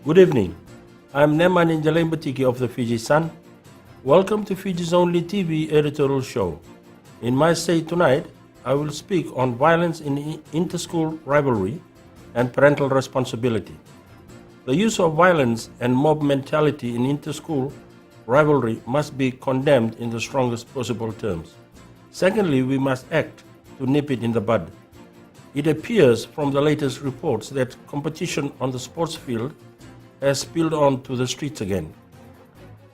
Good evening. I'm Neman Injalembatiki of the Fiji Sun. Welcome to Fiji's only TV editorial show. In my say tonight, I will speak on violence in inter-school rivalry and parental responsibility. The use of violence and mob mentality in inter-school rivalry must be condemned in the strongest possible terms. Secondly, we must act to nip it in the bud. It appears from the latest reports that competition on the sports field has spilled on to the streets again.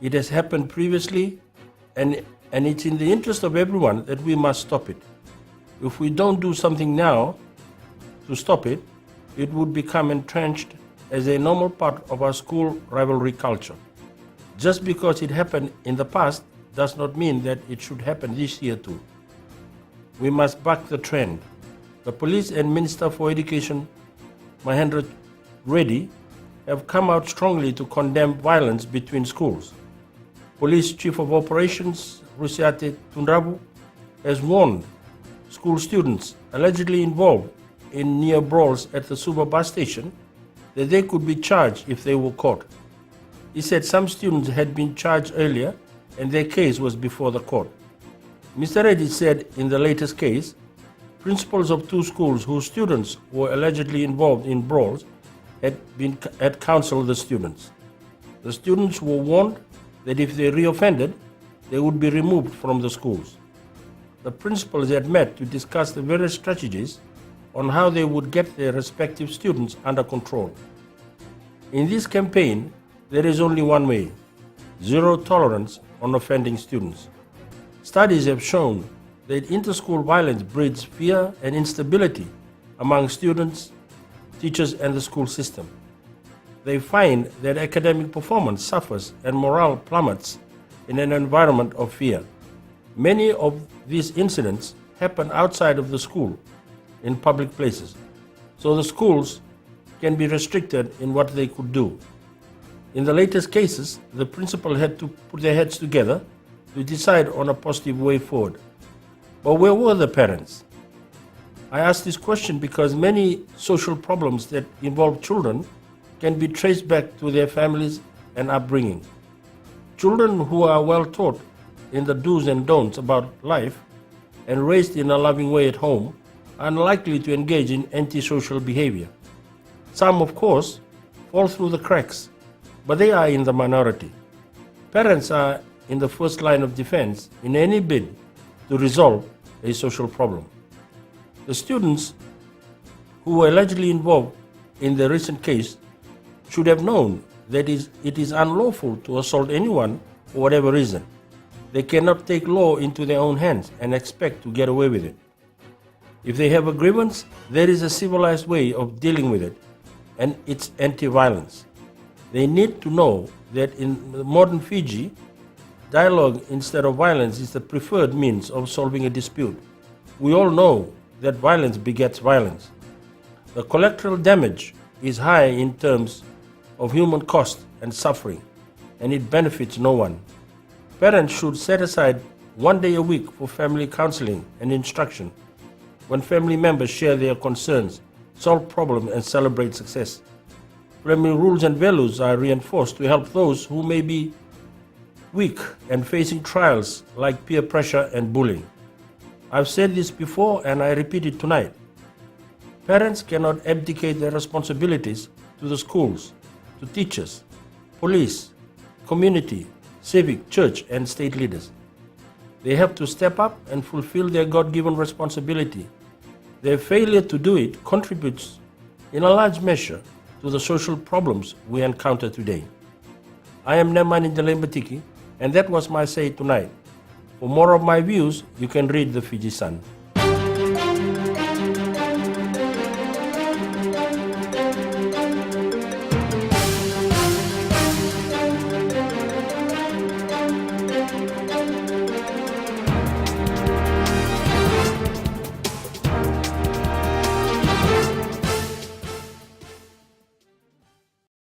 It has happened previously, and it's in the interest of everyone that we must stop it. If we don't do something now to stop it, it would become entrenched as a normal part of our school rivalry culture. Just because it happened in the past does not mean that it should happen this year too. We must buck the trend. The police and Minister for Education, Mahendra Reddy, have come out strongly to condemn violence between schools. Police Chief of Operations, Rusiate Tundrabu, has warned school students allegedly involved in near brawls at the Suba bus station that they could be charged if they were caught. He said some students had been charged earlier and their case was before the court. Mr. Reddy said in the latest case, principals of two schools whose students were allegedly involved in brawls had counseled the students. The students were warned that if they reoffended, they would be removed from the schools. The principals had met to discuss the various strategies on how they would get their respective students under control. In this campaign, there is only one way: zero tolerance on offending students. Studies have shown that inter-school violence breeds fear and instability among students, teachers, and the school system. They find that academic performance suffers and morale plummets in an environment of fear. Many of these incidents happen outside of the school, in public places, so the schools can be restricted in what they could do. In the latest cases, the principal had to put their heads together to decide on a positive way forward. But where were the parents? I ask this question because many social problems that involve children can be traced back to their families and upbringing. Children who are well taught in the do's and don'ts about life and raised in a loving way at home are unlikely to engage in antisocial behavior. Some, of course, fall through the cracks, but they are in the minority. Parents are in the first line of defense in any bid to resolve a social problem. The students who were allegedly involved in the recent case should have known that it is unlawful to assault anyone for whatever reason. They cannot take law into their own hands and expect to get away with it. If they have a grievance, there is a civilized way of dealing with it, and it's anti-violence. They need to know that in modern Fiji, dialogue instead of violence is the preferred means of solving a dispute. We all know that violence begets violence. The collateral damage is high in terms of human cost and suffering, and it benefits no one. Parents should set aside one day a week for family counseling and instruction, when family members share their concerns, solve problems, and celebrate success. Family rules and values are reinforced to help those who may be weak and facing trials like peer pressure and bullying. I've said this before and I repeat it tonight. Parents cannot abdicate their responsibilities to the schools, to teachers, police, community, civic, church, and state leaders. They have to step up and fulfill their God-given responsibility. Their failure to do it contributes in a large measure to the social problems we encounter today. I am Neman Injalembatiki, and that was my say tonight. For more of my views, you can read the Fiji Sun.